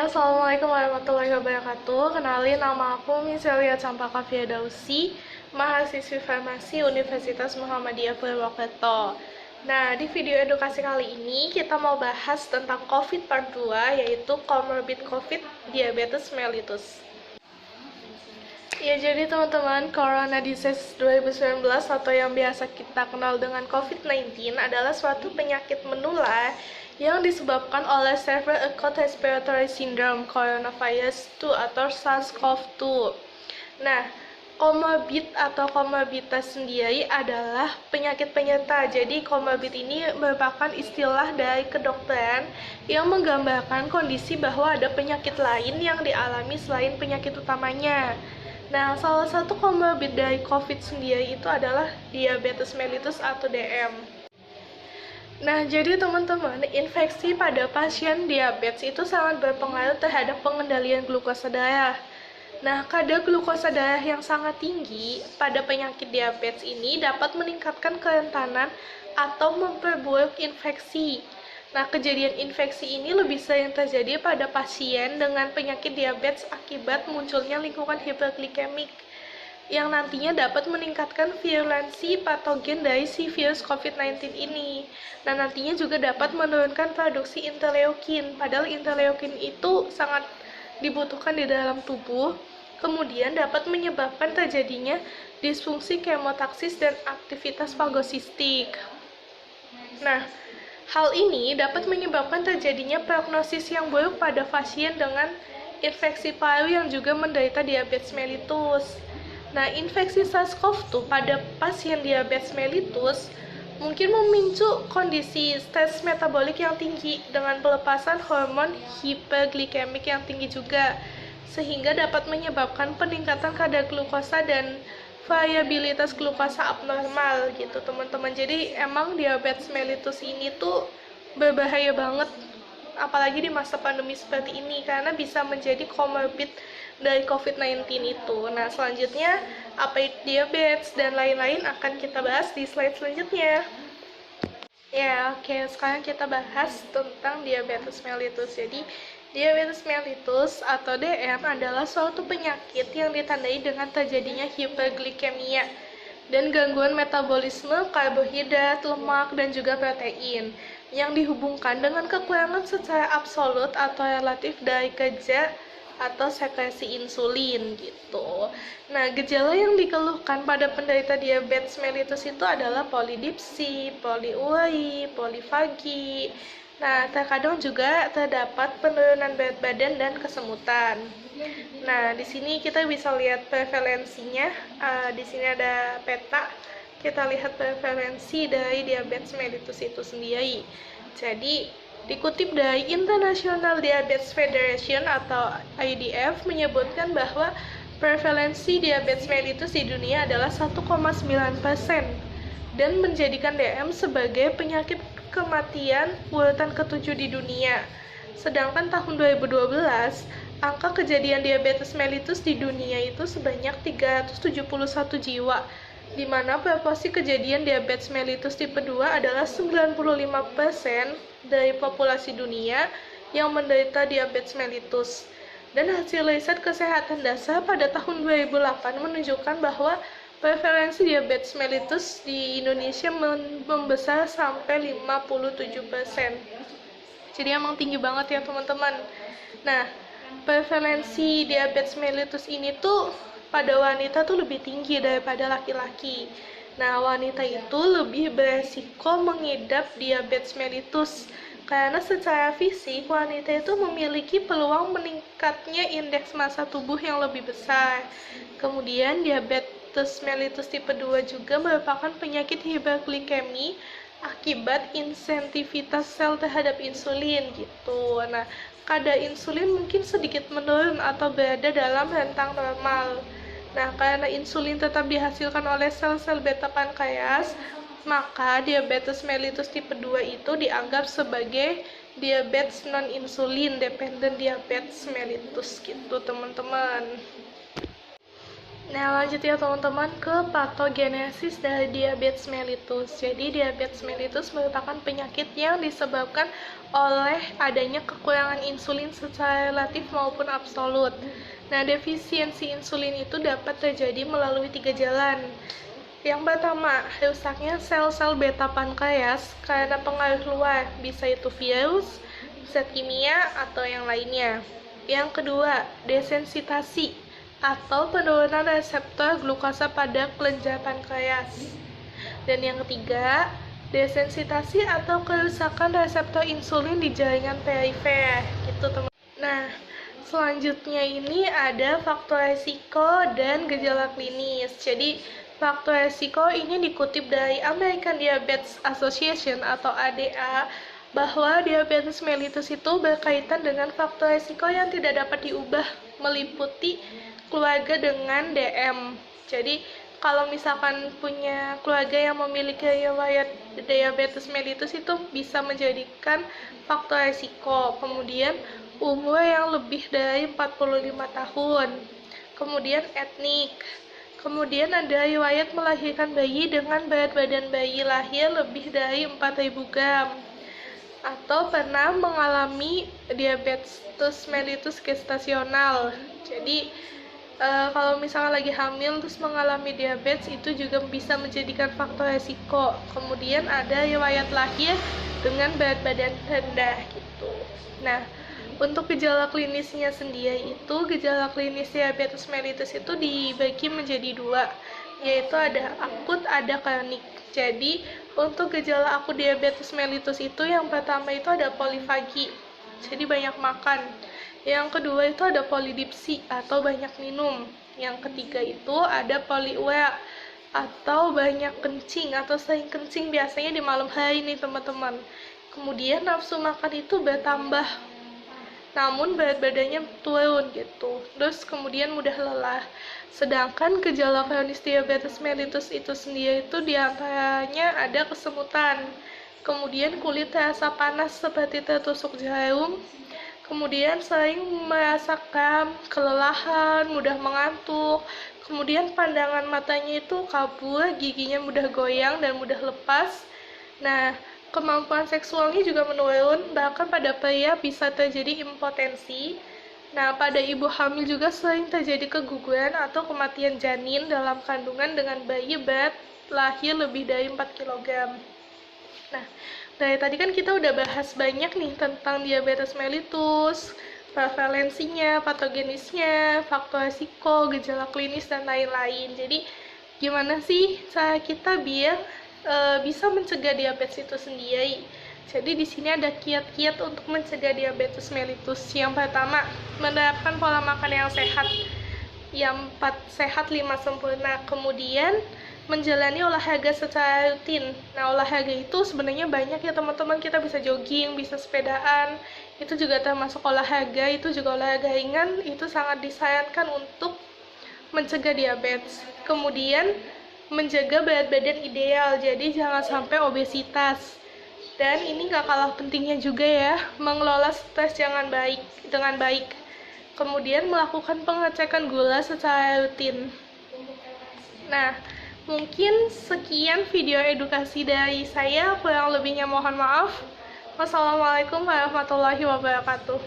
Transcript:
Assalamualaikum warahmatullahi wabarakatuh. Kenalin, nama aku Miselia Campaka Firdausi, mahasiswi farmasi Universitas Muhammadiyah Purwokerto. Nah, di video edukasi kali ini kita mau bahas tentang COVID Part 2, yaitu comorbid COVID diabetes mellitus. Ya, jadi teman-teman, Corona Disease 2019 atau yang biasa kita kenal dengan COVID-19 adalah suatu penyakit menular yang disebabkan oleh Severe Acute Respiratory Syndrome Coronavirus 2 atau SARS-CoV-2. Nah, komorbid atau komorbitas sendiri adalah penyakit penyerta. Jadi komorbid ini merupakan istilah dari kedokteran yang menggambarkan kondisi bahwa ada penyakit lain yang dialami selain penyakit utamanya. Nah, salah satu komorbid dari COVID sendiri itu adalah diabetes mellitus atau DM. Nah, jadi teman-teman, infeksi pada pasien diabetes itu sangat berpengaruh terhadap pengendalian glukosa darah. Nah, kadar glukosa darah yang sangat tinggi pada penyakit diabetes ini dapat meningkatkan kerentanan atau memperburuk infeksi. Nah, kejadian infeksi ini lebih sering terjadi pada pasien dengan penyakit diabetes akibat munculnya lingkungan hiperglikemik yang nantinya dapat meningkatkan virulensi patogen dari si virus COVID-19 ini. Nah, nantinya juga dapat menurunkan produksi interleukin, padahal interleukin itu sangat dibutuhkan di dalam tubuh, kemudian dapat menyebabkan terjadinya disfungsi kemotaksis dan aktivitas fagosistik. Nah, hal ini dapat menyebabkan terjadinya prognosis yang buruk pada pasien dengan infeksi paru yang juga menderita diabetes mellitus. Nah, infeksi SARS-CoV-2 pada pasien diabetes mellitus mungkin memicu kondisi stres metabolik yang tinggi dengan pelepasan hormon hiperglikemik yang tinggi juga, sehingga dapat menyebabkan peningkatan kadar glukosa dan variabilitas glukosa abnormal gitu teman-teman. Jadi emang diabetes mellitus ini tuh berbahaya banget, apalagi di masa pandemi seperti ini, karena bisa menjadi komorbid dari COVID-19 itu. Nah, selanjutnya apa itu diabetes dan lain-lain akan kita bahas di slide selanjutnya. Ya, oke, sekarang kita bahas tentang diabetes mellitus. Jadi, diabetes mellitus atau DM adalah suatu penyakit yang ditandai dengan terjadinya hiperglikemia dan gangguan metabolisme karbohidrat, lemak, dan juga protein yang dihubungkan dengan kekurangan secara absolut atau relatif dari kerja atau sekresi insulin gitu. Nah, gejala yang dikeluhkan pada penderita diabetes mellitus itu adalah polidipsi, poliuri, polifagi. Nah, terkadang juga terdapat penurunan berat badan dan kesemutan. Nah, di sini kita bisa lihat prevalensinya. Di sini ada peta. Kita lihat prevalensi dari diabetes mellitus itu sendiri. Jadi, dikutip dari International Diabetes Federation atau IDF menyebutkan bahwa prevalensi diabetes mellitus di dunia adalah 1,9% dan menjadikan DM sebagai penyakit kematian urutan ke-7 di dunia. Sedangkan tahun 2012, angka kejadian diabetes mellitus di dunia itu sebanyak 371 jiwa, di mana proporsi kejadian diabetes mellitus tipe 2 adalah 95% dari populasi dunia yang menderita diabetes mellitus. Dan hasil riset kesehatan dasar pada tahun 2008 menunjukkan bahwa prevalensi diabetes mellitus di Indonesia membesar sampai 57%. Jadi emang tinggi banget ya teman-teman. Nah, prevalensi diabetes mellitus ini tuh pada wanita tuh lebih tinggi daripada laki-laki. Nah, wanita itu lebih beresiko mengidap diabetes mellitus karena secara fisik wanita itu memiliki peluang meningkatnya indeks massa tubuh yang lebih besar. Kemudian diabetes mellitus tipe 2 juga merupakan penyakit hiperglikemi akibat insensitivitas sel terhadap insulin gitu. Nah, kadar insulin mungkin sedikit menurun atau berada dalam rentang normal. Nah, karena insulin tetap dihasilkan oleh sel-sel beta pankreas, maka diabetes mellitus tipe 2 itu dianggap sebagai diabetes non-insulin dependent diabetes mellitus gitu, teman-teman. Nah, lanjut ya teman-teman ke patogenesis dari diabetes mellitus. Jadi, diabetes mellitus merupakan penyakit yang disebabkan oleh adanya kekurangan insulin secara relatif maupun absolut. Nah, defisiensi insulin itu dapat terjadi melalui 3 jalan. Yang pertama, rusaknya sel-sel beta pankreas karena pengaruh luar, bisa itu virus, zat kimia, atau yang lainnya. Yang kedua, desensitasi atau penurunan reseptor glukosa pada kelenjar pankreas. Dan yang ketiga, desensitasi atau kerusakan reseptor insulin di jaringan perifer. Gitu, teman. Nah, selanjutnya ini ada faktor resiko dan gejala klinis. Jadi, faktor resiko ini dikutip dari American Diabetes Association atau ADA, bahwa diabetes mellitus itu berkaitan dengan faktor resiko yang tidak dapat diubah, meliputi keluarga dengan DM. Jadi, kalau misalkan punya keluarga yang memiliki riwayat diabetes mellitus itu bisa menjadikan faktor resiko. Kemudian, umur yang lebih dari 45 tahun. Kemudian, etnik. Kemudian ada riwayat melahirkan bayi dengan berat badan bayi lahir lebih dari 4.000 gram. Atau pernah mengalami diabetes mellitus gestasional. Jadi, kalau misalnya lagi hamil terus mengalami diabetes itu juga bisa menjadikan faktor resiko. Kemudian ada riwayat lahir dengan berat badan rendah gitu. Nah, untuk gejala klinisnya sendiri itu, gejala klinis diabetes mellitus itu dibagi menjadi 2, yaitu ada akut, ada kronik. Jadi, untuk gejala akut diabetes mellitus itu yang pertama itu ada polifagi, jadi banyak makan. Yang kedua itu ada polidipsi atau banyak minum. Yang ketiga itu ada poliurea atau banyak kencing atau sering kencing, biasanya di malam hari nih teman-teman. Kemudian nafsu makan itu bertambah, namun berat badannya turun gitu. Terus kemudian mudah lelah. Sedangkan gejala kronis diabetes mellitus itu sendiri itu diantaranya ada kesemutan, kemudian kulit terasa panas seperti tertusuk jarum, kemudian sering merasakan kelelahan, mudah mengantuk, kemudian pandangan matanya itu kabur, giginya mudah goyang dan mudah lepas. Nah, kemampuan seksualnya juga menurun, bahkan pada pria bisa terjadi impotensi. Nah, pada ibu hamil juga sering terjadi keguguran atau kematian janin dalam kandungan dengan bayi berat lahir lebih dari 4 kg. Nah, dari tadi kan kita udah bahas banyak nih tentang diabetes mellitus, prevalensinya, patogenisnya, faktor risiko, gejala klinis, dan lain-lain. Jadi, gimana sih cara kita biar bisa mencegah diabetes itu sendiri? Jadi, di sini ada kiat-kiat untuk mencegah diabetes mellitus. Yang pertama, menerapkan pola makan yang sehat. Yang 4 sehat, 5 sempurna. Kemudian, menjalani olahraga secara rutin. Nah, olahraga itu sebenarnya banyak ya teman-teman, kita bisa jogging, bisa sepedaan, itu juga termasuk olahraga, itu juga olahraga ringan, itu sangat disarankan untuk mencegah diabetes. Kemudian, menjaga berat badan ideal, jadi jangan sampai obesitas. Dan ini gak kalah pentingnya juga ya, mengelola stres dengan baik. Kemudian, melakukan pengecekan gula secara rutin. Nah, mungkin sekian video edukasi dari saya, kurang lebihnya mohon maaf. Wassalamualaikum warahmatullahi wabarakatuh.